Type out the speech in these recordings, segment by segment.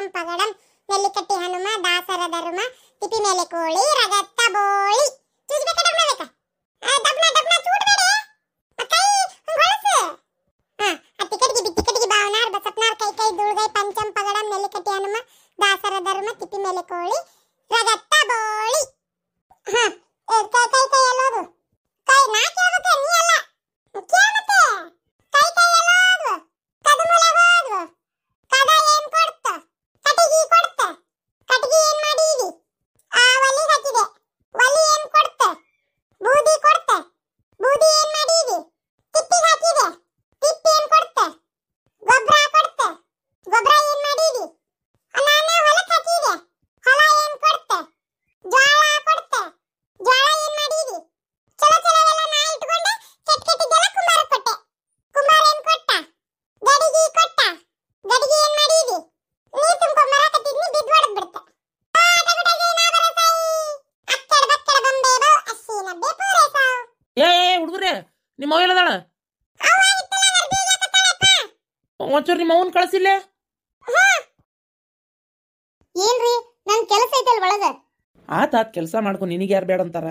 ಪಂಚಂ ಪಗಡಂ ನೆಲ್ಲಿಕಟ್ಟಿ ಹನುಮ ದಾಸರ ಧರ್ಮ ತಿಪಿ ಮೇಲೆ ಕೋಳಿ ರಗತ್ತ ಬೋಳಿ ಚೂಸ್ಬೇಕ ಡಬ್ನ ಬೇಕ ಡಬ್ನ ಡಬ್ನ ಚೂಡ್ಬೇಡ ಅಕ್ಕೈ ಹೊಳಸು ಅತ್ತಿ ಕಟ್ಟಿಗೆ ಬಿತ್ತಿ ಕಟ್ಟಿಗೆ ಬಾವನಾರ್ ಬಸಪ್ನಾರ್ ಕೈ ಕೈ ದುಳ್ಗೈ ಪಂಚಂ ಪಗಡಂ ನೆಲ್ಲಿಕಟ್ಟಿ ಹನುಮ ದಾಸರ ಧರ್ಮ ತಿಪಿ ಮೇಲೆ ಕೋಳಿ ರಗತ್ತ ಬೋಳಿ ಕೈ ಕೈ ಕೈ ಎಲ್ಲೋದು ಕೈ ನಾ ಕೇಳಬೇಕು ನೀ ಅಲ್ಲ ಕೇಳತ್ತೆ ಕೈ ಕೈ ಎಲ್ಲೋದು ಕದಮೂಲ ಹೋದು ಕದ ಏನ್ ಕೊಡ್ತ ಕಟಿಗಿ ಕೊಡ್ತ ಕಟಿಗಿ ಏನ್ ಮಾಡೀವಿ ಒಲಿ ಹಾಕಿದೆ ಒಲಿ ಏನ್ ಕೊಡ್ತ ಬೂದಿ ಕೊಡ್ತ ಬೂದಿ ಏನ್ ಮಾಡೀವಿ ತಿಪ್ಪಿಗೆ ಹಾಕಿದೆ ತಿಪ್ಪಿ ಏನ್ ಕೊಡ್ತ ಗೊಬ್ಬರ ಕೊಡ್ತ ಗೊಬ್ಬರ ಏನ್ ಮಾಡೀವಿ ನಾನು ಹೊಲಕ್ಕೆ ಹಾಕಿದೆ ಹೊಲ ಏನ್ ಕೊಡ್ತ ಜ್ವಾಳ ಕೊಡ್ತ ಜ್ವಾಳ ಏನ್ ಮಾಡೀವಿ ಚಲೋ ಚಲೋ ಎಲ್ಲ ನಾ ಇಟ್ಕೊಂಡೆ ಕೆಟ್ಟ ಕೆಟ್ಟಿದ್ದೆಲ್ಲ ಕುಮಾರ ಕೊಟ್ಟೆ ಕುಮಾರ ಏನ್ ಕೊಟ್ಟ ಗಡಿಗಿ ಕೊಟ್ಟ ಗಡಿಗಿ ಏನ್ ಮಾಡೀವಿ ನೀರ್ ತುಂಬ್ಕೊ ಮರ ಕಟ್ಟಿದ್ನಿ ಬಿದ್ದು ಹೊಡೆದ್ ಬಿಡ್ತ ಏ ಹುಡುಗ್ರೆ ನಿಮ್ಮ ಅವ್ವ ಎಲ್ಲದಾಳ ಒಂಚೂರು ನಿಮ್ಮ ಅವ್ವನ್ ಕಳಿಸಿಲ್ಲ ಏನ್ರಿ ನನ್ ಕೆಲಸ ಐತಲ್ ಒಳಗ ಆತ ಕೆಲಸ ಮಾಡ್ಕೊಂಡು ನಿನಗೆ ಯಾರು ಬೇಡ ಅಂತಾರ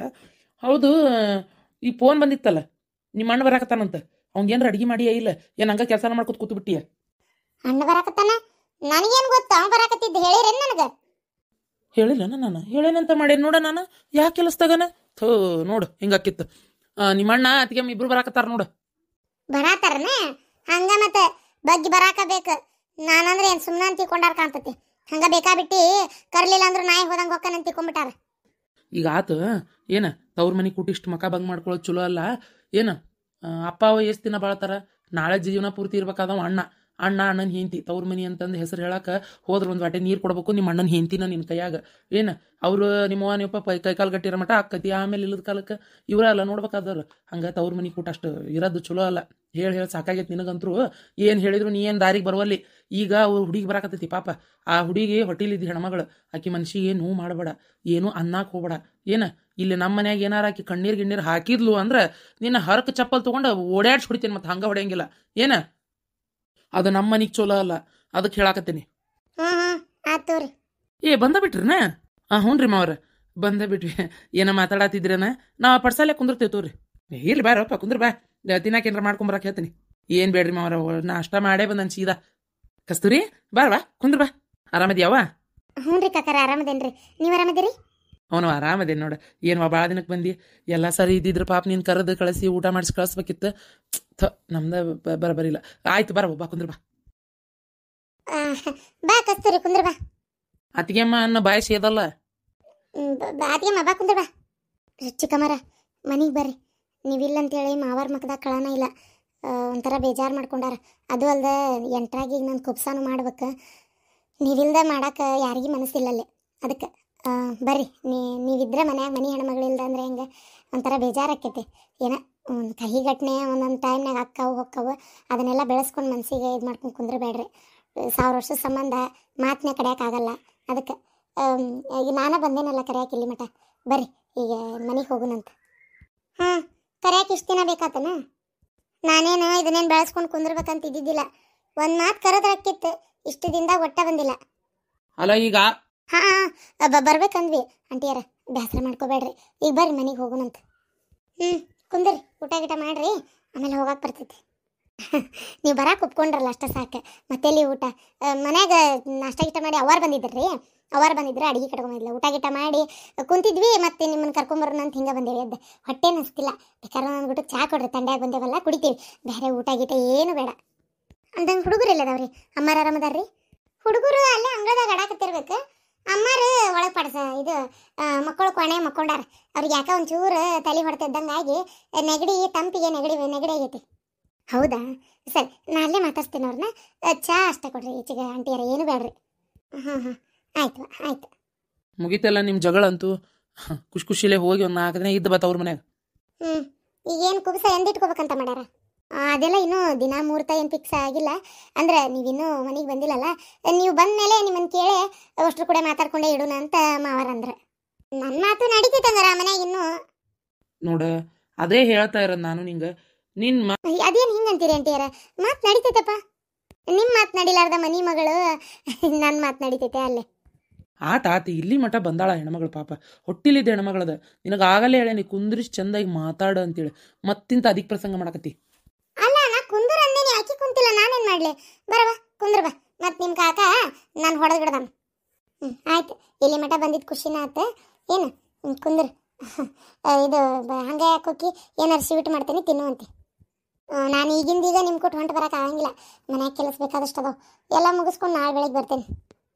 ಹೌದು ಈ ಫೋನ್ ಬಂದಿತ್ತಲ್ಲ ನಿಮ್ಮ ಅಣ್ಣ ಬರಾಕತ್ತಾನಂತ ಅವ್ನಿಗೇನ್ರ ಅಡಿಗೆ ಮಾಡಿ ಇಲ್ಲ ಏನ್ ಹಂಗ ಕೆಲಸ ಮಾಡ್ಕೊತ ಕೂತು ಬಿಟ್ಟಿಯ ಅಣ್ಣ ಬರಾಕತ್ತಾನ ನನಗೇನ್ ಗೊತ್ತ ಅವ ಬರಾಕತ್ತಿದ್ದ ಹೇಳಿರೇನ್ ನನಗ ಹೇಳಿಲ್ಲ ನಾನು ಹೇಳೇನಂತ ಮಾಡೇನ್ ನೋಡ ನಾನು ಯಾಕೆ ಕೆಲಸದಾಗನ ಥೋ ನೋಡು ಹಿಂಗಾಕಿತ್ತು ನಿಮ್ಮ ಅಣ್ಣ ಅತ್ತಿಗೆ ಇಬ್ರು ಬರಾಕತ್ತಾರ ನೋಡು ಬರಾತಾರನ ಹಂಗ ಮತ್ತೆ ಬಗ್ಗಿ ಬರಾಕಬೇಕ ನಾನಂದ್ರೆ ಏನ್ ಸುಮ್ಮನೆ ಅಂತ ತಿಳ್ಕೊಂಡಾರ ಕಾಣ್ತತಿ ಹಂಗ ಬೇಕಾ ಬಿಟ್ಟಿ ಕರ್ಲಿಲ್ಲ ಅಂದ್ರ ನಾಯಿ ಹೋದಂಗ ಹೊಕ್ಕನ ಅಂತ ತಿಳ್ಕೊಂಡ್ಬಿಟ್ಟಾರ ಈಗ ಆತು ಏನ ತವ್ರ ಮನೆ ಕೂಟಿ ಇಷ್ಟು ಮಕ ಬಂದ್ ಮಾಡ್ಕೊಳ್ಳೋದು ಚಲೋ ಅಲ್ಲ ಏನ ಅಪ್ಪ ಅವ ಎಷ್ಟು ದಿನ ಬಾಳ್ತಾರ ನಾಳೆ ಜೀವನ ಪೂರ್ತಿ ಇರ್ಬೇಕಾದವ ಅಣ್ಣನ ಹೆಂಡತಿ ತವ್ರ ಮನಿ ಅಂತಂದು ಹೆಸರು ಹೇಳಾಕ ಹೋದ್ರ ಒಂದು ವಾಟೆ ನೀರು ಕೊಡ್ಬೇಕು ನಿಮ್ಮ ಅಣ್ಣನ ಹೆಂಡತಿನ ನಿನ್ನ ಕೈಯಾಗ ಏನು ಅವರು ನಿಮ್ಮವ್ವ ನೀವಪ್ಪ ಕೈಕಾಲು ಗಟ್ಟಿರೋ ಮಟ ಆಕ್ಕತಿ ಆಮೇಲೆ ಇಲ್ಲದ ಕಾಲಕ್ಕೆ ಇವರಲ್ಲ ನೋಡ್ಬೇಕಾದವ್ರು ಹಂಗೆ ತವ್ರ ಮನಿ ಕೂಟ ಅಷ್ಟು ಇರೋದು ಚಲೋ ಅಲ್ಲ ಹೇಳಿ ಸಾಕಾಗೈತಿ ನಿನಗಂತರೂ ಏನು ಹೇಳಿದ್ರು ನೀ ಏನು ದಾರಿಗೆ ಬರುವಲ್ಲಿ ಈಗ ಅವ್ರು ಹುಡುಗಿ ಬರಾಕತ್ತೈತಿ ಪಾಪ ಆ ಹುಡುಗಿ ಹೊಟ್ಟಿಲಿದ್ದು ಹೆಣ್ಮಗಳು ಆಕಿ ಮನ್ಸಿಗೆ ನೋವು ಮಾಡಬೇಡ ಏನು ಅನ್ನಕ್ಕೆ ಹೋಗ್ಬೇಡ ಏನು ಇಲ್ಲಿ ನಮ್ಮ ಮನ್ಯಾಗ ಏನಾರ ಆಕಿ ಕಣ್ಣೀರು ಗಿಣ್ಣೀರು ಹಾಕಿದ್ಲು ಅಂದ್ರೆ ನಿನ್ನ ಹರಕ ಚಪ್ಪಲ್ ತೊಗೊಂಡು ಓಡಾಡ್ಸಿ ಹೊಡಿತೀನಿ ಮತ್ತೆ ಹಂಗೆ ಹೊಡೆಯಂಗಿಲ್ಲ ಏನು ಅದು ನಮ್ಮ ಮನಿಗೆ ಚಲೋ ಅಲ್ಲ ಅದಕ್ಕೆ ಹೇಳಾಕತ್ತೀನಿ ಏ ಬಂದ ಬಿಟ್ರಿನ ಹ್ಞೂ ರೀ ಮಾವ್ರ ಬಂದ ಬಿಟ್ವಿ ಏನೋ ಮಾತಾಡತ್ತಿದ್ರೇನ ನಾವು ಪಡ್ಸಾಲೆ ಕುಂದಿರ್ತೇವೆ ತೋರಿ ಇರ್ಲಿ ಬಾರಪ್ಪ ಕುಂದ್ರ ಬಾ ತಿನ್ನಾಕೇನ್ರ ಮಾಡ್ಕೊಂಬರಕ್ಕೆ ಹೇಳ್ತೀನಿ ಏನು ಬೇಡ್ರಿ ಮಾವ್ರ ನಾ ಅಷ್ಟ ಮಾಡೇ ಬಂದನ್ ಸೀದಾ ಕಸ್ತೂರಿ ಬಾರ ಕುಂದ್ರ ಬಾ ಆರಾಮದಿಯಾವ ಹ್ಞೂ ರೀ ಕಾಕಾರ ಆರಾಮದೇನ್ರಿ ನೀವು ಆರಾಮದಿರಿ ಅವನು ಆರಾಮದೇನು ನೋಡ ಏನು ಭಾಳ ದಿನಕ್ಕೆ ಬಂದು ಎಲ್ಲ ಸರಿ ಇದ್ದಿದ್ರು ಪಾಪ ನೀನು ಕರೆದು ಕಳಿಸಿ ಊಟ ಮಾಡಿಸಿ ಕಳಿಸ್ಬೇಕಿತ್ತು ನಮ್ದು ಬರಬರಿಲ್ಲ ಆಯ್ತು ಬಾ ಕುಂದ್ರ ಬಾ ಬಾ ಕಸ್ತೂರಿ ಕುಂದ್ರ ಬಾ ಅತ್ತಿಗೆಮ್ಮ ಅನ್ನ ಬಾಯಿ ಸೇದಲ್ಲ ಅತ್ತಿಗೆಮ್ಮ ಬಾ ಕುಂದ್ರ ಬಾ ಚಿಕ್ಕಮ್ಮರ ಮನೆಗೆ ಬರ್ರಿ ನೀವಿಲ್ಲ ಅಂತೇಳಿ ಮಾವಾರ ಮಕ್ಕದಾಗ ಕಳನ ಇಲ್ಲ ಒಂಥರ ಬೇಜಾರು ಮಾಡ್ಕೊಂಡಾರ ಅದು ಅಲ್ದ ಎಂಟ್ರಾಗಿ ಈಗ ನಾನು ಕುಬ್ಸಾನು ಮಾಡ್ಬೇಕು ನೀವಿಲ್ದ ಮಾಡಕ್ಕೆ ಯಾರಿಗೂ ಮನಸ್ಸಿಲ್ಲಲ್ಲಿ ಅದಕ್ಕೆ ಬರ್ರಿ ನೀವಿದ್ರೆ ಮನ್ಯಾಗ ಮನೆ ಹೆಣ್ಮಗಳಿಲ್ದ ಅಂದ್ರೆ ಹೆಂಗೆ ಒಂಥರ ಬೇಜಾರಾಕೈತಿ ಏನೋ ಒಂದು ಕಹಿ ಘಟನೆ ಒಂದೊಂದು ಟೈಮ್ನಾಗ ಅಕ್ಕವು ಹೊಕ್ಕವು ಅದನ್ನೆಲ್ಲ ಬೆಳೆಸ್ಕೊಂಡು ಮನಸ್ಸಿಗೆ ಇದು ಮಾಡ್ಕೊಂಡು ಕುಂದ್ರಬೇಡ್ರಿ 1000 ವರ್ಷದ ಸಂಬಂಧ ಮಾತನ್ನ ಕಡಿಯೋಕ್ಕಾಗಲ್ಲ ಅದಕ್ಕೆ ಈಗ ನಾನು ಬಂದೇನಲ್ಲ ಕರೆಯಕ್ಕೆ ಇಲ್ಲಿ ಮಠ ಬರ್ರಿ ಈಗ ಮನೆಗೆ ಹೋಗೋಣಂತ ಹಾಂ ಕರೆಯಕ್ಕೆ ಇಷ್ಟು ದಿನ ಬೇಕಾತನ ನಾನೇನು ಇದನ್ನೇನು ಬೆಳೆಸ್ಕೊಂಡು ಕುಂದ್ರಬೇಕಂತ ಇದ್ದಿದ್ದಿಲ್ಲ ಒಂದು ಮಾತು ಕರೆದ್ರಾಕಿತ್ತು ಇಷ್ಟು ದಿನದಾಗ ಒಟ್ಟ ಬಂದಿಲ್ಲ ಅಲ್ಲ ಈಗ ಹಾಂ ಬರ್ಬೇಕಂದ್ವಿ ಅಂಟಿಯಾರ ಬೇಸರ ಮಾಡ್ಕೋಬೇಡ್ರಿ ಈಗ ಬರ್ರಿ ಮನೆಗೆ ಹೋಗೋಣಂತ ಕುಂದ್ರಿ ಊಟ ಗೀಟ ಮಾಡ್ರಿ ಆಮೇಲೆ ಹೋಗಕ್ಕೆ ಬರ್ತೈತಿ ನೀವು ಬರಕ್ಕೆ ಒಪ್ಕೊಂಡ್ರಲ್ಲ ಅಷ್ಟ ಸಾಕು ಮತ್ತೆಲ್ಲಿ ಊಟ ಮನ್ಯಾಗ ನಾಷ್ಟ ಗೀಟ ಮಾಡಿ ಅವಾರು ಬಂದಿದ್ರಿ ಅವಾರು ಬಂದಿದ್ರೆ ಅಡುಗೆ ಕಟ್ಕೊಂಬಂದಿಲ್ಲ ಊಟ ಗೀಟ ಮಾಡಿ ಕುಂತಿದ್ವಿ ಮತ್ತೆ ನಿಮ್ಮನ್ನು ಕರ್ಕೊಂಬರೋಣ ಅಂತ ಹಿಂಗೆ ಬಂದೇವಿ ಅದ್ದು ಹೊಟ್ಟೆ ಅನಿಸ್ತಿಲ್ಲ ಬೇಕಾದ್ರೆ ಅಂದ್ಬಿಟ್ಟು ಚಹಾ ಕೊಡ್ರಿ ತಂಡ್ಯಾಗ ಬಂದೇವಲ್ಲ ಕುಡಿತೀವಿ ಬೇರೆ ಊಟ ಗೀಟ ಏನು ಬೇಡ ಅಂದಂಗೆ ಹುಡುಗರು ಇಲ್ಲದವ್ರಿ ಅಮ್ಮಾರ ಆರಾಮದಾರ್ರಿ ಹುಡುಗರು ಅಲ್ಲೇ ಅಂಗಳದಾಗ ಆಡಾಕತ್ತಿರ್ಬೇಕು ಅಮ್ಮಾರು ಒಳಗೆ ಪಡ್ಸ ಇದು ಮಕ್ಕಳು ಕೊನೆ ಮಕ್ಕೊಂಡಾರ ಅವ್ರಿಗೆ ಯಾಕೆ ಒಂಚೂರು ತಲೆ ಹೊಡ್ತಿದ್ದಂಗಾಗಿ ನೆಗಡಿ ತಂಪಿಗೆ ನೆಗಡಿ ಆಗೈತಿ ಹೌದಾ ಸರಿ ನಾ ಅಲ್ಲೇ ಮಾತಾಡ್ತೀನಿ ಅವ್ರನ್ನ ಚಹಾ ಅಷ್ಟೇ ಕೊಡ್ರಿ ಈಚೆಗೆ ಆಂಟಿಯರ ಏನು ಬೇಡ್ರಿ ಹಾಂ ಆಯ್ತು ಮುಗಿತಲ್ಲ ನಿಮ್ಮ ಜಗಳ ಅಂತೂ ಖುಷಿಲೇ ಹೋಗಿ ಒಂದು 4 ದಿನ ಇದ್ದು ಬತ್ತವ್ರ ಮನ್ಯಾಗ ಈಗೇನು ಕುಬಸ ಎಂದಿಟ್ಕೋಬೇಕಂತ ಮಾಡ್ಯಾರ ಅದೆಲ್ಲ ಇನ್ನೂ ದಿನ ಮುಹೂರ್ತ ಏನು ಫಿಕ್ಸ್ ಆಗಿಲ್ಲ ಅಂದ್ರೆ ನೀವಿನ್ನೂ ಮನೆಗೆ ಬಂದಿಲ್ಲಲ್ಲ ನೀವು ಬಂದ ಮೇಲೆ ನಿಮ್ಮನ್ನು ಕೇಳಿ ಅಷ್ಟ್ರು ಕೂಡ ಮಾತಾಡ್ಕೊಂಡೇ ಇಡೋಣ ಅಂತ ಮಾವಾರಂದ್ರೆ ನನ್ನ ಮಾತು ನಡೀತಿತ್ತಂಗಾರ ಮನ್ಯಾಗ ಇನ್ನೂ ನೋಡ ಅದೇ ಹೇಳ್ತಾ ಇರೋದು ನಾನು ನಿಂಗೆ ನಿನ್ನ ಅದೇನು ಹಿಂಗಂತೀರಿ ಅಂತೀಯಾರ ಮಾತು ನಡೀತೈತಪ್ಪ ನಿಮ್ಮ ಮಾತನಾಡಿಲಾರ್ದ ಮನಿ ಮಗಳು ನನ್ನ ಮಾತನಾಡಿತೈತೆ ಅಲ್ಲೇ. ಆತಿ ಇಲ್ಲಿ ಮಠ ಬಂದಾಳ ಹೆಣ್ಮಗಳು ಪಾಪ, ಹೊಟ್ಟಿಲಿದ್ದ ಹೆಣ್ಮಗಳದ. ನಿನಗೆ ಆಗಲೇ ಹೇಳಿ ನೀ ಕುಂದ್ರಿಸಿ ಚಂದಾಗಿ ಮಾತಾಡು ಅಂತೇಳಿ ಮತ್ತಿಂತ ಅದಿಕ್ ಪ್ರಸಂಗ ಮಾಡಕತ್ತಿ. ಅಲ್ಲ ನಾ ಕುಂದ್ರ ಅಂದೇನಿ, ಆಕಿ ಕುಂತಿಲ್ಲ, ನಾನೇನ್ ಮಾಡ್ಲಿ? ಬರವಾ ಕುಂದ್ರ ಬಾ, ಮತ್ ನಿಮ್ ಕಾಕ ನಾನು ಹೊಡೆದ್ ಬಿಡದಮ್ಮ. ಆಯ್ತು, ಇಲ್ಲಿ ಮಠ ಬಂದಿದ್ದು ಖುಷಿನ ಆತ. ಏನು ಕುಂದ್ರ ಇದು ಹಂಗೆ ಯಾಕೋಕಿ ಏನಾರು ಸ್ವೀಟ್ ಮಾಡ್ತೇನೆ ತಿನ್ನುವಂತೆ. ನಾನು ಈಗಿಂದೀಗ ನಿಮ್ಮ ಕೊಟ್ಟು ಹೊಂಟು ಬರಕ್ಕೆ ಆಗಂಗಿಲ್ಲ, ಮನ್ಯಾಗ ಕೆಲಸ ಬೇಕಾದಷ್ಟು ಅದಾವ, ಎಲ್ಲ ಮುಗಿಸ್ಕೊಂಡು ನಾಳೆ ಬೆಳಗ್ಗೆ ಬರ್ತೇನೆ.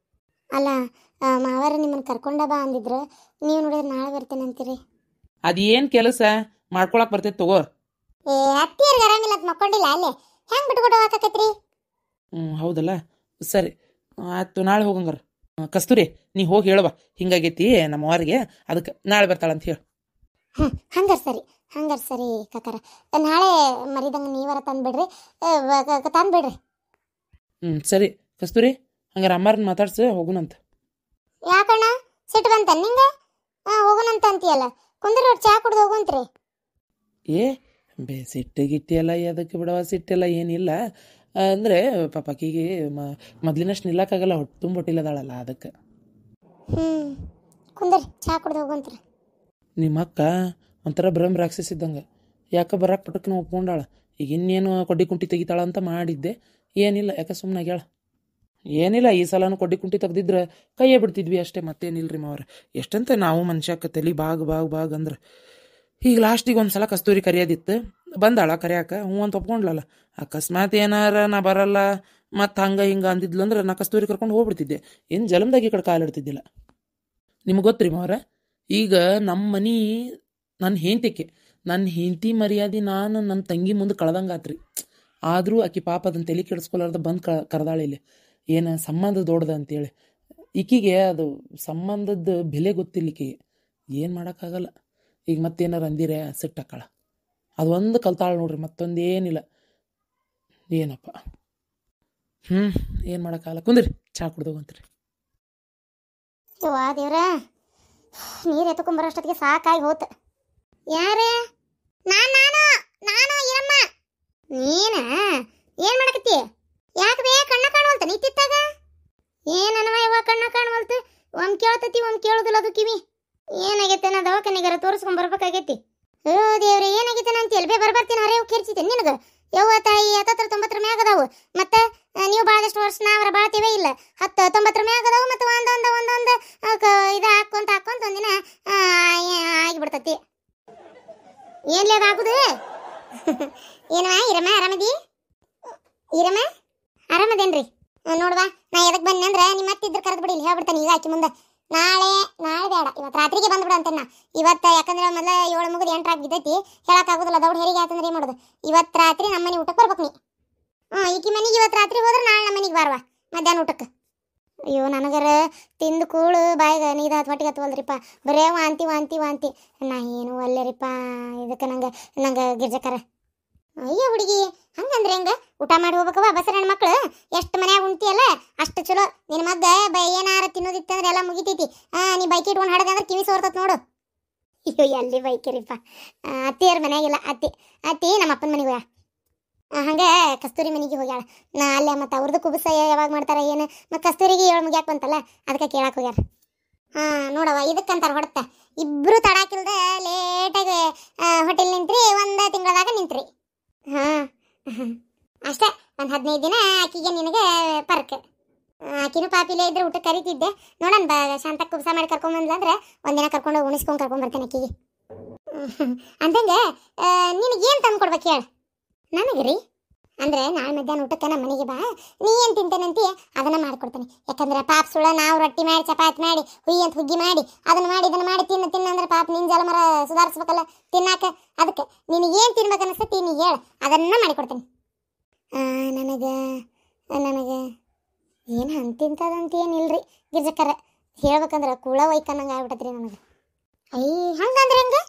ಅಲ್ಲ ಮಾವರು ನಿಮ್ಮನ್ನು ಕರ್ಕೊಂಡ ಬಾ ಅಂದಿದ್ರು, ನೀವು ನೋಡಿದ್ರೆ ನಾಳೆ ಬರ್ತೇನೆ ಅಂತೀರಿ. ಅದೇನು ಕೆಲಸ ಮಾಡ್ಕೊಳಕ್ ಬರ್ತೈತೆ ತಗೋ. ಅತ್ತಿಯರ್ಗೆ ಆರಾಮಿಲ್ಲ ಅಂತ ಮಕ್ಕೊಂಡಿಲ್ಲ ಅಲ್ಲೇ, ಹೆಂಗೆ ಬಿಟ್ಕೊಟ್ಟು ಹೋಗಕತ್ರಿ? ಹೌದಲ್ಲ, ಸರಿ ಆಯ್ತು, ನಾಳೆ ಹೋಗಂಗಾರ. ಕಸ್ತೂರಿ ನೀ ಹೋಗಿ ಹೇಳುವ ಹಿಂಗಾಗೈತಿ ನಮ್ಮ ಅವ್ರಿಗೆ, ಅದಕ್ಕೆ ನಾಳೆ ಬರ್ತಾಳಂತ ಹೇಳು. ಹಂಗಾರ ಸರಿ ಕಾಕಾರ, ನಾಳೆ ಮರಿದಂಗೆ ನೀವರ ತಂದ್ಬಿಡ್ರಿ, ತಂದ್ಬಿಡ್ರಿ. ಸರಿ ಕಸ್ತೂರಿ, ಹಂಗಾರ ಅಮ್ಮಾರನ್ನ ಮಾತಾಡ್ಸಿ ಹೋಗುನಂತ. ಯಾಕಣ್ಣ ಸಿಟ್ಟು ಬಂತ ನಿಂಗೆ? ಹೋಗೋಣಂತ ಅಂತೀಯಲ್ಲ, ಕುಂದ್ರ ಚಾ ಕುಡ್ದು ಹೋಗುವಂತ್ರಿ. ಸಿಟ್ಟಿಗಿಟ್ಟಿ ಎಲ್ಲ ಅದಕ್ಕೆ ಬಿಡವ, ಸಿಟ್ಟೆಲ್ಲ ಏನಿಲ್ಲ. ಅಂದರೆ ಪಾಪಕಿಗೆ ಮೊದ್ಲಿನಷ್ಟು ನಿಲ್ಲಕ್ಕಾಗಲ್ಲ, ಹೊಟ್ಟು ತುಂಬ ಹೊಟ್ಟಿಲ್ಲದಾಳಲ್ಲ ಅದಕ್ಕೆ. ಕುಂದ್ರಿ ಚಾ ಕುಡ್ದು ಹೋಗುವಂತ್ರಿ. ನಿಮ್ಮ ಅಕ್ಕ ಒಂಥರ ಬ್ರಹ್ಮ ರಾಕ್ಷಸಿದ್ದಂಗೆ, ಯಾಕೆ ಬರಕ್ಕೆ ಪಟಕ್ನ ಒಪ್ಕೊಂಡಾಳ. ಈಗ ಇನ್ನೇನು ಕೊಡ್ಡಿ ಕುಂಟಿ ತೆಗಿತಾಳ ಅಂತ ಮಾಡಿದ್ದೆ, ಏನಿಲ್ಲ, ಯಾಕೆ ಸುಮ್ಮನೆ ಆಗ್ಯಾಳ. ಏನಿಲ್ಲ, ಈ ಸಲನೂ ಕೊಡ್ಡಿ ಕುಂಟಿ ತೆಗ್ದಿದ್ರೆ ಕೈಯೇ ಬಿಡ್ತಿದ್ವಿ ಅಷ್ಟೇ, ಮತ್ತೇನಿಲ್ರಿ ಮಾವ್ರ. ಎಷ್ಟಂತ ನಾವು ಮನುಷ್ಯಕ್ಕೆ ತಲೆ ಬಾಗ್ ಅಂದ್ರೆ. ಈಗ ಲಾಸ್ಟಿಗೆ ಒಂದು ಸಲ ಕಸ್ತೂರಿ ಕರಿಯೋದಿತ್ತು, ಬಂದಾಳ ಕರಿಯಾಕ, ಹ್ಞೂ ಅಂತ ಒಪ್ಕೊಂಡ್ಲಲ್ಲ. ಅಕಸ್ಮಾತ್ ಏನಾರ ನಾ ಬರಲ್ಲ ಮತ್ತು ಹಂಗೆ ಹಿಂಗೆ ಅಂದಿದ್ಲು ಅಂದ್ರೆ ನಾ ಕಸ್ತೂರಿ ಕರ್ಕೊಂಡು ಹೋಗ್ಬಿಡ್ತಿದ್ದೆ, ಏನು ಜಲಮ್ದಾಗಿ ಈ ಕಡೆ ಕಾಲಿಡ್ತಿದ್ದಿಲ್ಲ. ನಿಮ್ಗೆ ಗೊತ್ತ್ರಿ ಮಾವ್ರ, ಈಗ ನಮ್ಮ ಮನೆ ನನ್ನ ಹೆಂಡತಿ ಮರ್ಯಾದೆ ನಾನು ನನ್ನ ತಂಗಿ ಮುಂದೆ ಕಳ್ದಂಗೆ ಆತ್ರಿ. ಆದರೂ ಆಕಿ ಪಾಪ ಅದನ್ನು ತಲೆ ಕೆಡಿಸ್ಕೊಲಾರ್ದ ಬಂದು ಕರೆದಾಳಿಲ್ಲಿ, ಏನು ಸಂಬಂಧ ದೊಡ್ಡದ ಅಂತೇಳಿ. ಈಕಿಗೆ ಅದು ಸಂಬಂಧದ ಬೆಲೆ ಗೊತ್ತಿಲ್ಲ ಈಕಿಗೆ, ಏನು ಮಾಡೋಕ್ಕಾಗಲ್ಲ. ಈಗ ಮತ್ತೇನಾರು ಅಂದಿರೆ ಸಿಟ್ಟಾಕಳ, ಅದು ಒಂದು ಕಲ್ತಾಳು ನೋಡ್ರಿ, ಮತ್ತೊಂದು ಏನಿಲ್ಲ. ಏನಪ್ಪ ಏನು ಮಾಡೋಕ್ಕಾಗಲ್ಲ. ಕುಂದ್ರಿ ಚಾ ಕುಡ್ದೋಗಂತ್ರಿ. ಯವ್ವಾ ದೇವ್ರ, ನೀರು ಎತ್ಕೊಂಬರೋಷ್ಟೊತ್ತಿಗೆ ಸಾಕಾಗಿ ಹೋತ. ಯಾರೇ? ನಾನು ಇರಮ್ಮ. ನೀನ ಏನು ಮಾಡಕತ್ತಿ? ಯಾಕೆ ಬೇ ಕಣ್ಣ ಕಾಣುವಲ್ತ ನಿಂತಿತ್ತಾಗ? ಏನನ್ವ ಯವ್ವ ಕಣ್ಣ ಕಾಣುವಲ್ತು? ಒಮ್ಮೆ ಕೇಳ್ತತಿ ಒಮ್ಮೆ ಕೇಳೋದಿಲ್ಲ ಅದು ಕಿವಿ. ಏನಾಗೈತೆ ನಾ ದವಾಖಾನೆಗಾರ ತೋರಿಸ್ಕೊಂಡ್ ಬರ್ಬೇಕಾಗೈತಿ. ಓ ದೇವ್ರೆ, ಏನಾಗೈತೆ ಅಂತ ಎಲ್ಬೇ ಬರ್ತೀನಿ, ಹರೇ ಕೇರ್ಚಿತೇನೆ ನಿನಗೆ? ಯವ್ವ ತಾಯಿ 70-90 ಮ್ಯಾಗ ಅದಾವು, ಮತ್ತೆ ನೀವು ಭಾಳಷ್ಟು ವರ್ಷ ನಾವರ ಬಾಳ್ತೀವೇ ಇಲ್ಲ, 10-90 ಮ್ಯಾಗ ಅದಾವು, ಮತ್ತು ಒಂದೊಂದು ಇದು ಹಾಕ್ಕೊಂತ ಒಂದಿನ ಆಗಿಬಿಡ್ತತಿ. ಏನ್ಲೇ ಅದಾಗುದು? ಏನವ ಇರಮ್ಮ, ಆರಾಮದಿ? ಇರಮ್ಮ ಆರಾಮದೇನ್ರಿ? ನೋಡ್ವಾ, ನಾ ಎದಕ್ಕೆ ಬಂದೆ ಅಂದ್ರೆ ನಿಮ್ಮ ಅತ್ತಿದ್ರೆ ಕರೆದು ಬಿಡಿ, ಇಲ್ಲಿ ಹೇಳ್ಬಿಡ್ತಾನೆ ಈಗ ಆಕಿ ಮುಂದೆ. ನಾಳೆ ಬೇಡ, ಇವತ್ತು ರಾತ್ರಿಗೆ ಬಂದ್ಬಿಡ ಅಂತೇನ ಇವತ್ತು. ಯಾಕಂದ್ರೆ ಮೊದಲ 7 ಮುಗಿದು 8 ಆಗಿದ್ದೈತಿ, ಹೇಳಕ್ಕಾಗೋದಿಲ್ಲ, ದೌಡ್ ಹೆರಿಗೆ ಆತಂದ್ರೆ ಏನು ಮಾಡೋದು? ಇವತ್ತು ರಾತ್ರಿ ನಮ್ಮ ಮನೆ ಊಟಕ್ಕೆ ಬರ್ಬೇಕು ನೀ. ಈಕಿ ಮನೆಗೆ ಇವತ್ತು ರಾತ್ರಿ ಹೋದ್ರೆ ನಾಳೆ ನಮ್ಮ ಮನೆಗೆ ಬಾರವಾ ಮಧ್ಯಾಹ್ನ ಊಟಕ್ಕೆ. ಅಯ್ಯೋ ನನಗರ ತಿಂದು ಕೂಳು ಬಾಯಿಗೆ ನೀರು ಹೊಟ್ಟಿಗೆ ಹತ್ತವಲ್ರಿಪ್ಪ, ಬರೇ ವಾಂತಿ. ನಾ ಏನು ಅಲ್ಲೇರಿಪ್ಪ, ಇದಕ್ಕೆ ನಂಗೆ ಗಿರ್ಜಕ್ಕರ. ಅಯ್ಯೋ ಹುಡುಗಿ, ಹಂಗಂದ್ರೆ ಹೆಂಗ? ಊಟ ಮಾಡಿ ಹೋಗ್ಬೇಕವ, ಬಸರ ಹೆಣ್ಮಕ್ಳು ಎಷ್ಟು ಮನ್ಯಾಗ ಉಣ್ತಿಯಲ್ಲ ಅಷ್ಟು ಚಲೋ. ನಿನ್ನ ಮಗ್ಗ ಏನಾರ ತಿನ್ನೋದಿತ್ತಂದ್ರೆ ಎಲ್ಲ ಮುಗಿತೈತಿ. ನೀ ಬೈಕ್ ಇಟ್ಕೊಂಡು ಹಾಡದೆ ಅಂದ್ರೆ ಕಿವಿ ಸೋರ್ತತ್ ನೋಡು. ಅಯ್ಯೋ ಎಲ್ಲಿ ಬೈಕಿರಿಪ್ಪ, ಅತ್ತಿಯರ ಮನ್ಯಾಗಿಲ್ಲ, ಅತ್ತಿ ನಮ್ಮ ಅಪ್ಪನ ಮನೆಗೆ ಹೋಗ್ಯಾಳ. ಹಂಗೆ ಕಸ್ತೂರಿ ಮನೆಗೆ ಹೋಗ್ಯಾಳ. ನಾ ಅಲ್ಲೇ ಮತ್ತು ಅವ್ರದ್ದು ಕುಬಸ ಯಾವಾಗ ಮಾಡ್ತಾರ ಏನು, ಮತ್ತು ಕಸ್ತೂರಿಗೆ 7 ಮುಗ್ಯಾಕ ಬಂತಲ್ಲ ಅದಕ್ಕೆ ಕೇಳಕ್ಕೆ ಹೋಗ್ಯಾರ. ನೋಡವ, ಇದಕ್ಕಂತಾರ ಹೊಡ್ತ ಇಬ್ಬರು ತಡಾಕಿಲ್ದ ಲೇಟಾಗಿ ಹೋಟೆಲ್ ನಿಂತ್ರಿ, 1 ತಿಂಗಳದಾಗ ನಿಂತ್ರಿ. ಅಷ್ಟೇ, ಒಂದು 15 ದಿನ ಆಕಿಗೆ ನಿನಗೆ ಪರ್ಕ್. ಆಕಿನೂ ಪಾಪಿಲೇ ಇದ್ರೆ ಊಟಕ್ಕೆ ಕರಿತಿದ್ದೆ. ನೋಡೋಣ ಬಾ, ಶಾಂತ ಕುಬ್ಸ ಮಾಡಿ ಕರ್ಕೊಂಬಂದ್ಲಂದ್ರೆ ಒಂದಿನ ಕರ್ಕೊಂಡು ಉಣಿಸ್ಕೊಂಡು ಕರ್ಕೊಂಬರ್ತೇನೆ ಆಕಿಗೆ. ಅಂದಂಗೆ ನಿನಗೇನು ತಂದು ಕೊಡ್ಬೇಕು ಹೇಳು ನನಗೆ ರೀ? ಅಂದರೆ ನಾಳೆ ಮಧ್ಯಾಹ್ನ ಊಟಕ್ಕೆ ನಮ್ಮ ಮನೆಗೆ ಬಾ, ನೀ ಏನು ತಿಂತೇನಂತೀಯ ಅದನ್ನು ಮಾಡಿಕೊಡ್ತೀನಿ. ಯಾಕಂದ್ರೆ ಪಾಪ ಸುಳ್ಳ ನಾವು ರೊಟ್ಟಿ ಮಾಡಿ ಚಪಾತಿ ಮಾಡಿ ಹುಗ್ಗಿ ಮಾಡಿ ಅದನ್ನು ಮಾಡಿ ಇದನ್ನು ಮಾಡಿ ತಿನ್ನ ಅಂದ್ರೆ ಪಾಪ ನಿನ್ನ ಜಲಮರ ಸುಧಾರಿಸ್ಬೇಕಲ್ಲ ತಿನ್ನಾಕ. ಅದಕ್ಕೆ ನಿನಗೇನು ತಿನ್ಬೇಕು ಅನಿಸ್ತತಿ ನೀ ಹೇಳು, ಅದನ್ನು ಮಾಡಿಕೊಡ್ತೀನಿ. ನನಗೆ ಏನು ಅಂತಿಂತದಂತ ಏನಿಲ್ರಿ ಗಿರ್ಜಕ್ಕರ, ಹೇಳ್ಬೇಕಂದ್ರೆ ಕೂಳ ಒಯ್ಕನ್ನಂಗೆ ಆಗ್ಬಿಟ್ಟತ್ರಿ ನನಗೆ. ಹಂಗಂದ್ರೆ ಹೆಂಗೆ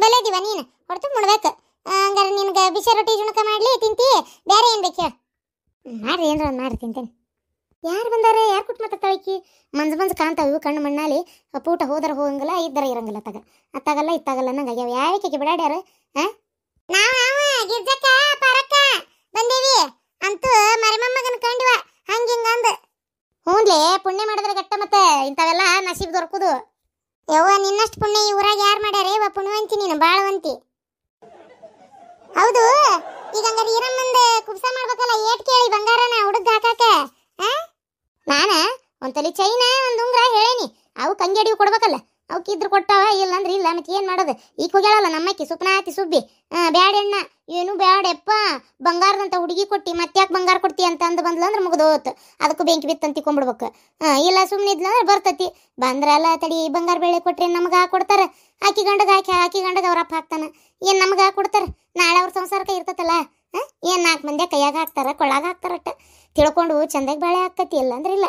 ಬಲೇದಿವ ನೀನು? ಹೊಡ್ತು ಮುಡ್ಬೇಕು. ಹಂಗಾರೆ ನಿನ್ಗೆ ಬಿಸಿ ರೊಟ್ಟಿ ಜುಣಕ ಮಾಡಲಿ ತಿಂತಿ, ಬೇರೆ ಏನು ಬೇಕು ಹೇಳು? ಮಾಡ್ರಿ, ಏನ್ರ ಒಂದು ಮಾಡಿ ತಿಂತೇನೆ. ಯಾರು ಬಂದಾರೆ? ಯಾರು ಕುಟ್ಟು ಮಾತಾಡ್ತಾಳಕಿ? ಮಂಜು ಕಾಣ್ತಾವ ಇವು ಕಣ್ಣು ಮಣ್ಣಾಲಿ. ಪೂಟ ಹೋದ್ರೆ ಹೋಗಂಗಿಲ್ಲ, ಇದ್ದರ ಇರಂಗಿಲ್ಲ, ಅತ್ತಾಗಲ್ಲ ಇತ್ತಾಗಲ್ಲ ನಂಗೆ ಆಗ್ಯಾವ. ಯಾಕೆ ಬಿಡಾಡ್ಯಾರ? ನಾವು ಗಿರ್ಜಕ್ಕ ಪರಕ್ಕ ಬಂದೇವಿ. ಅಂತೂ ಮರಿಮಮ್ಮಗನ ಕಂಡಿವ ಹಂಗಿಂಗ ಅಂದ. ಹ್ಞೂನ್ಲೇ, ಪುಣ್ಯ ಮಾಡಿದ್ರೆ ಗಟ್ಟ ಮತ್ತೆ ಇಂಥವೆಲ್ಲ ನಸೀಬ್ ದೊರಕುದು. ಯವ್ವ, ನಿನ್ನಷ್ಟು ಪುಣ್ಯ ಈ ಊರಾಗ ಯಾರು ಮಾಡ್ಯಾರ? ಇವ ಪುಣ್ಯವಂತಿ ನೀನು, ಬಾಳವಂತಿ. ಹೌದು, ಈಗ ಹಂಗಾರೆ ಈರಮ್ಮಂದ ಕುಬ್ಸ ಮಾಡ್ಬೇಕಲ್ಲ, ಏಟ್ ಕೇಳಿ ಬಂಗಾರನ ಹುಡುಗ ಹಾಕಾಕ? ನಾನ ಒಂದ್ ತಲಿ ಚೈನ ಒಂದ್ ಉಂಗ್ರ ಹೇಳೇನಿ, ಅವು ಕಂಗೆಡಿವು ಕೊಡ್ಬೇಕಲ್ಲ, ಅವಕ್ಕೆ ಇದ್ರು ಕೊಟ್ಟಾವ, ಇಲ್ಲ ಅಂದ್ರೆ ಇಲ್ಲ. ಮತ್ತೆ ಏನ್ ಮಾಡೋದು? ಈಗ ಹೋಗ್ಯಾಳಲ್ಲ ನಮ್ಮಕ್ಕಿ ಸುಪ್ನಾತಿ ಸುಬ್ಬಿ, ಬ್ಯಾಡೆಣ್ಣ ಏನು ಬ್ಯಾಡೆಪ್ಪ, ಬಂಗಾರದಂತ ಹುಡುಗಿ ಕೊಟ್ಟಿ ಮತ್ತ್ಯಾಕೆ ಬಂಗಾರ ಕೊಡ್ತಿ ಅಂತ ಅಂದು ಬಂದ್ಲು ಅಂದ್ರೆ ಮುಗಿದೋತ್, ಅದಕ್ಕೂ ಬೆಂಕಿ ಬಿತ್ತಂತ ತಿಕ್ಕೊಂಡ್ಬಿಡ್ಬೇಕು. ಇಲ್ಲ ಸುಮ್ಮನೆ ಇದ್ಲಂದ್ರೆ ಬರ್ತತಿ. ಬಂದ್ರಲ್ಲ ತಡಿ, ಬಂಗಾರ ಬೆಳೆ ಕೊಟ್ರೆ ನಮ್ಗೆ ಕೊಡ್ತಾರ, ಆಕಿ ಗಂಡಗ ಆಕಿ ಗಂಡಗ ಅವ್ರ ಅಪ್ಪ ಹಾಕ್ತಾನ, ಏನ್ ನಮ್ಗೆ ಕೊಡ್ತಾರ? ನಾಳೆ ಅವ್ರ ಸಂಸಾರಕ್ಕೆ ಇರ್ತತಲ್ಲ, ಏನ್ 4 ಮಂದಿ ಕೈಯಾಗ ಹಾಕ್ತಾರ, ಕೊಳ್ಳಾಗ ಹಾಕ್ತಾರಟ್ಟ. ತಿಳ್ಕೊಂಡು ಚಂದಾಗಿ ಬಾಳೆ ಹಾಕತಿ, ಇಲ್ಲ ಅಂದ್ರೆ ಇಲ್ಲ.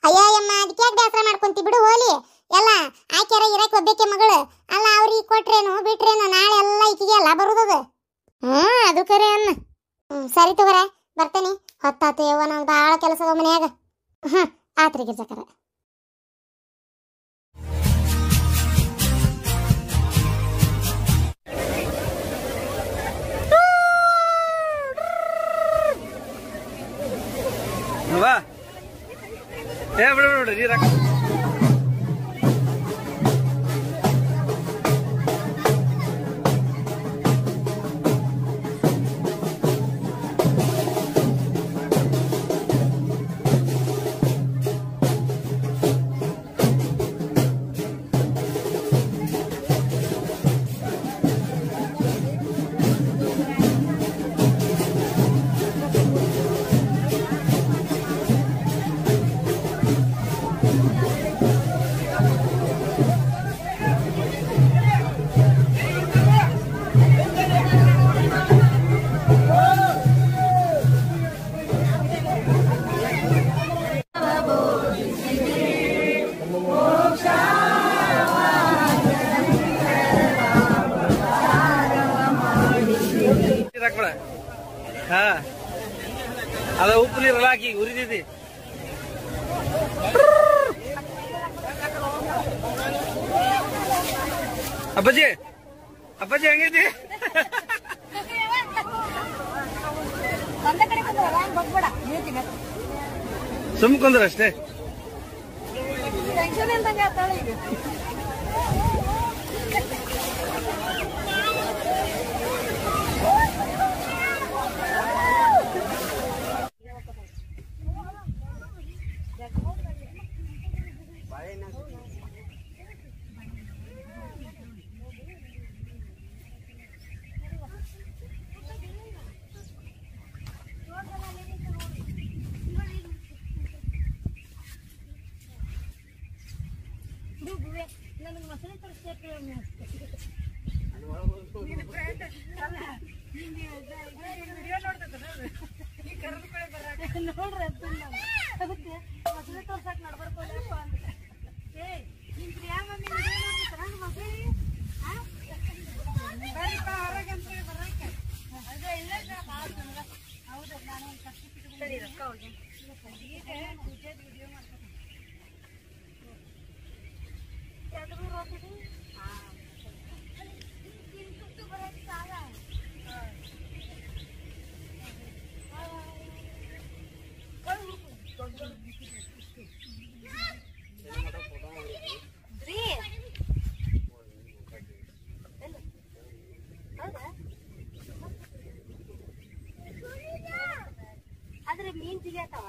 ಅಯ್ಯಮ್ಮ, ಅದಕ್ಕೆ ಯಾಕೆ ಬೇಸರ ಮಾಡ್ಕೊಂತಿ, ಬಿಡು ಹೋಲಿ. ಎಲ್ಲ ಆಕ್ಯಾರ ಇರಕ್ಕೆ ಒಬ್ಬಕ್ಕೆ ಮಗಳು ಅಲ್ಲ, ಅವ್ರಿಗೆ ಕೊಟ್ರೇನು ಬಿಟ್ರೇನು, ನಾಳೆ ಎಲ್ಲ ಈಕಿಗೆ ಎಲ್ಲ ಬರುದದ. ಅದು ಕರೆ ಅನ್ನ. ಸರಿ ತಗೋರ, ಬರ್ತೇನೆ. ಹೊತ್ತಾತು ಯವ್ವ, ನಂಗೆ ಭಾಳ ಕೆಲಸ ಅದ ಮನ್ಯಾಗ. ಆತ್ರಿ ಗಿರ್ಜಕರ. ಬಿಡು ನೀರ ಅದ ಉಪ್ಪು ನೀರಲ್ಲ ಹಾಕಿ ಉರಿದೈತಿ. ಅಪ್ಪಾಜಿ ಅಪ್ಪಾಜಿ ಹೆಂಗೈತಿ? ಸುಮ್ ಕುಂದ್ರ ಅಷ್ಟೇ. ಆದ್ರೆ ಮೀನ್ ಸಿಗತ್ತಾವ